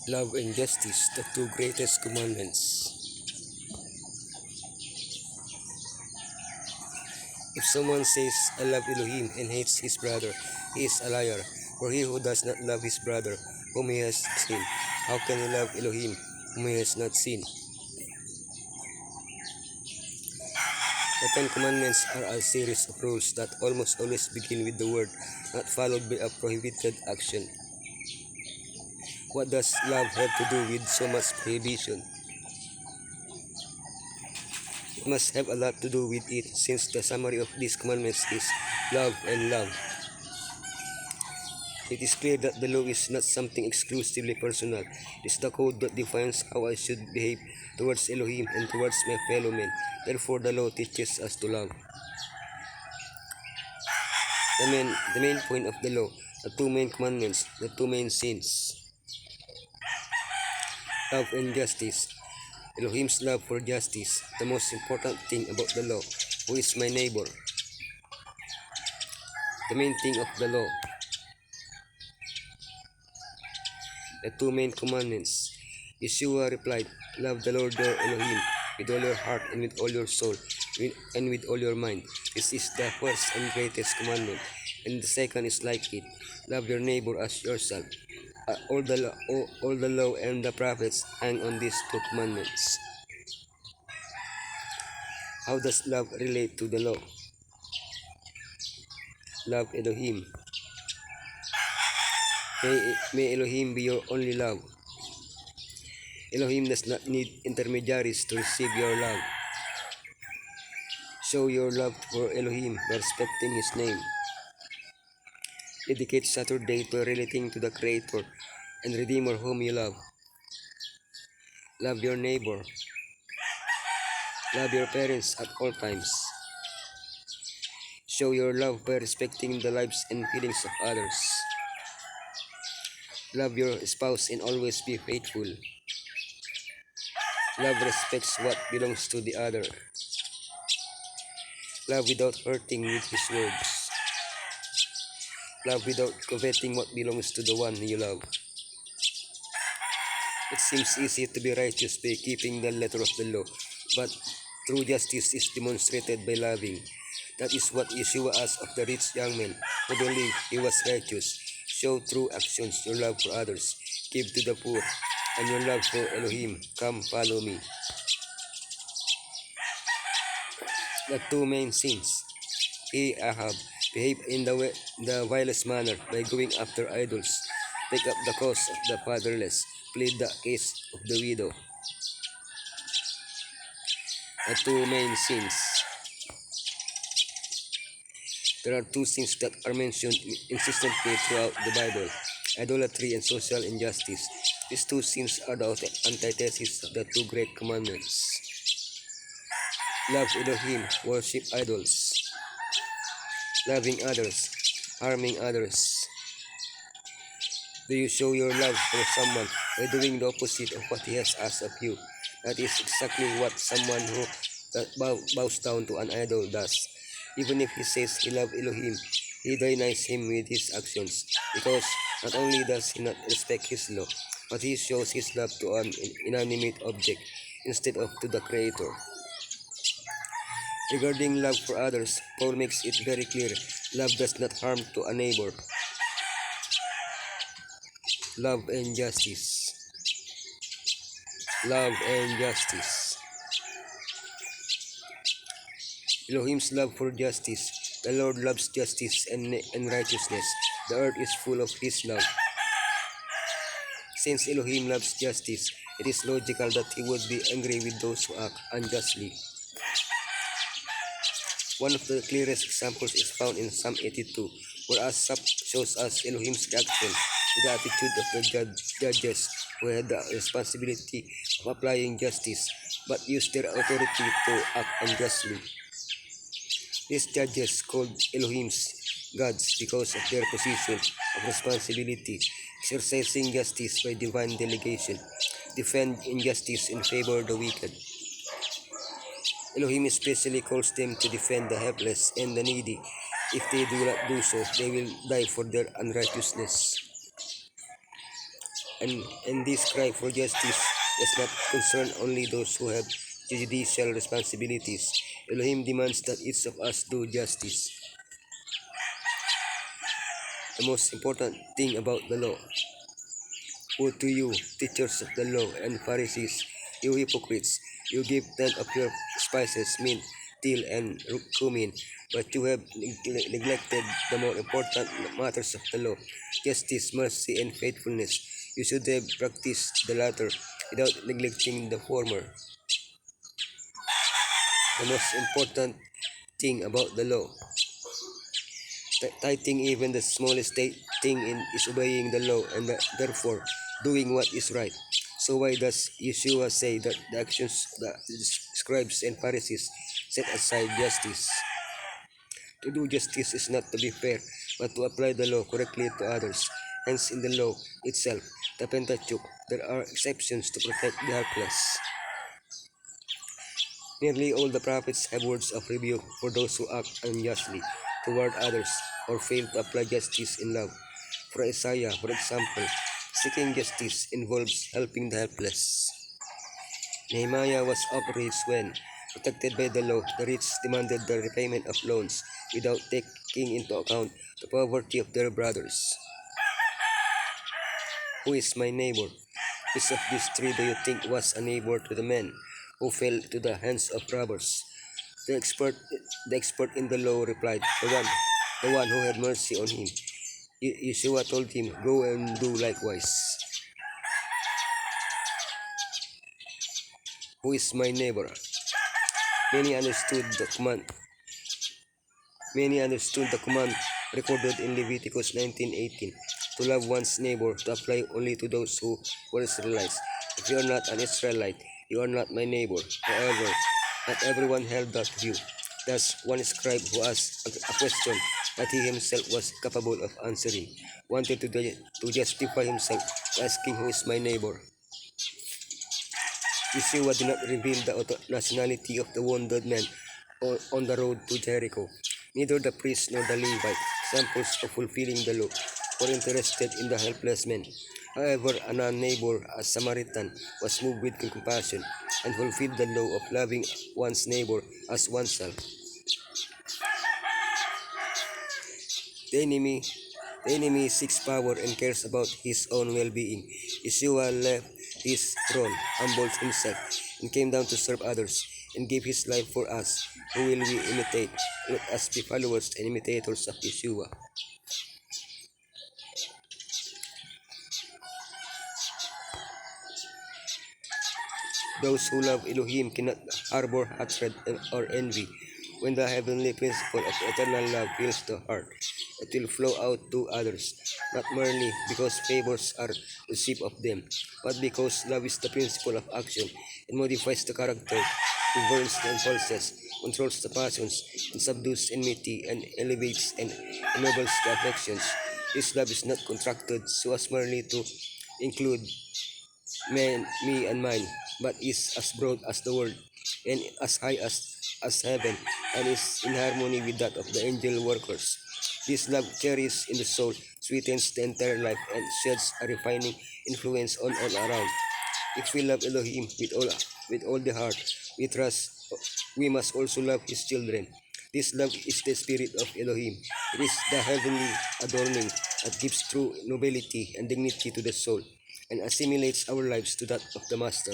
Love and justice, the two greatest commandments. If someone says, I love Elohim and hates his brother, he is a liar. For he who does not love his brother, whom he has seen, how can he love Elohim, whom he has not seen? The Ten Commandments are a series of rules that almost always begin with the word, not followed by a prohibited action. What does love have to do with so much prohibition? It must have a lot to do with it, since the summary of these commandments is love and love. It is clear that the law is not something exclusively personal. It is the code that defines how I should behave towards Elohim and towards my fellow men. Therefore, the law teaches us to love. The main point of the law, the two main commandments, the two main sins, love and justice. Elohim's love for justice, the most important thing about the law. Who is my neighbor? The main thing of the law, the two main commandments. Yeshua replied, love the Lord your Elohim with all your heart and with all your soul and with all your mind. This is the first and greatest commandment, and the second is like it. Love your neighbor as yourself. All the law and the prophets hang on these two commandments. How does love relate to the law? Love Elohim. May Elohim be your only love. Elohim does not need intermediaries to receive your love. Show your love for Elohim by respecting His name. Dedicate Saturday to relating to the Creator and Redeemer whom you love. Love your neighbor. Love your parents at all times. Show your love by respecting the lives and feelings of others. Love your spouse and always be faithful. Love respects what belongs to the other. Love without hurting with his words. Love without coveting what belongs to the one you love. It seems easy to be righteous by keeping the letter of the law, but true justice is demonstrated by loving. That is what Yeshua asked of the rich young man who believed he was righteous. Show through actions your love for others. Give to the poor, and your love for Elohim. Come, follow me. The two main sins. He, Ahab, behaved in the vilest manner by going after idols, take up the cause of the fatherless, plead the case of the widow. The two main sins. There are two sins that are mentioned insistently throughout the Bible: idolatry and social injustice. These two sins are the antithesis of the two great commandments. Love Elohim, worship idols. Loving others, harming others. Do you show your love for someone by doing the opposite of what he has asked of you? That is exactly what someone who bows down to an idol does. Even if he says he loves Elohim, he denies him with his actions, because not only does he not respect his law, but he shows his love to an inanimate object instead of to the Creator. Regarding love for others, Paul makes it very clear, love does not harm to a neighbor. Love and justice. Love and justice. Elohim's love for justice. The Lord loves justice and righteousness. The earth is full of His love. Since Elohim loves justice, it is logical that He would be angry with those who act unjustly. One of the clearest examples is found in Psalm 82, where Asaph shows us Elohim's reaction to the attitude of the judges who had the responsibility of applying justice, but used their authority to act unjustly. These judges, called Elohim's gods because of their position of responsibility, exercising justice by divine delegation, defend injustice and favor the wicked. Elohim especially calls them to defend the helpless and the needy. If they do not do so, they will die for their unrighteousness. And this cry for justice does not concern only those who have judicial responsibilities. Elohim demands that each of us do justice. The most important thing about the law. Woe to you, teachers of the law and Pharisees, you hypocrites! You give 10 of your spices, mint, dill, and cumin, but you have neglected the more important matters of the law, justice, mercy, and faithfulness. You should have practiced the latter without neglecting the former. The most important thing about the law. Tithing, even the smallest thing is obeying the law and therefore doing what is right. So why does Yeshua say that the actions of the scribes and Pharisees set aside justice? To do justice is not to be fair, but to apply the law correctly to others. Hence, in the law itself, the Pentateuch, there are exceptions to protect the helpless. Nearly all the prophets have words of rebuke for those who act unjustly toward others or fail to apply justice in love. For Isaiah, for example, seeking justice involves helping the helpless. Nehemiah was outraged when, protected by the law, the rich demanded the repayment of loans without taking into account the poverty of their brothers. Who is my neighbor? Which of these three do you think was a neighbor to the men who fell to the hands of robbers? The expert in the law replied, the one who had mercy on him. Yeshua told him, go and do likewise. Who is my neighbor? Many understood the command. Many understood the command recorded in Leviticus 19:18 to love one's neighbor to apply only to those who were Israelites. If you are not an Israelite, you are not my neighbor. However, not everyone held that view. Thus, one scribe who asked a question that he himself was capable of answering wanted to justify himself by asking, who is my neighbor? Yeshua did not reveal the nationality of the wounded man on the road to Jericho. Neither the priest nor the Levite, examples of fulfilling the law, were interested in the helpless man. However, a non-neighbor, a Samaritan, was moved with compassion and fulfilled the law of loving one's neighbor as oneself. The enemy seeks power and cares about his own well-being. Yeshua left his throne, humbled himself, and came down to serve others, and gave his life for us. Who will we imitate? Let us be followers and imitators of Yeshua. Those who love Elohim cannot harbor hatred or envy. When the heavenly principle of eternal love fills the heart, it will flow out to others, not merely because favors are received of them, but because love is the principle of action and modifies the character, governs the impulses, controls the passions, and subdues enmity and elevates and ennobles the affections. This love is not contracted so as merely to include me and mine, but is as broad as the world and as high as heaven, and is in harmony with that of the angel workers. This love cherishes in the soul, sweetens the entire life, and sheds a refining influence on all around. If we love Elohim with all the heart, we must also love his children. This love is the spirit of Elohim. It is the heavenly adorning that gives true nobility and dignity to the soul and assimilates our lives to that of the Master.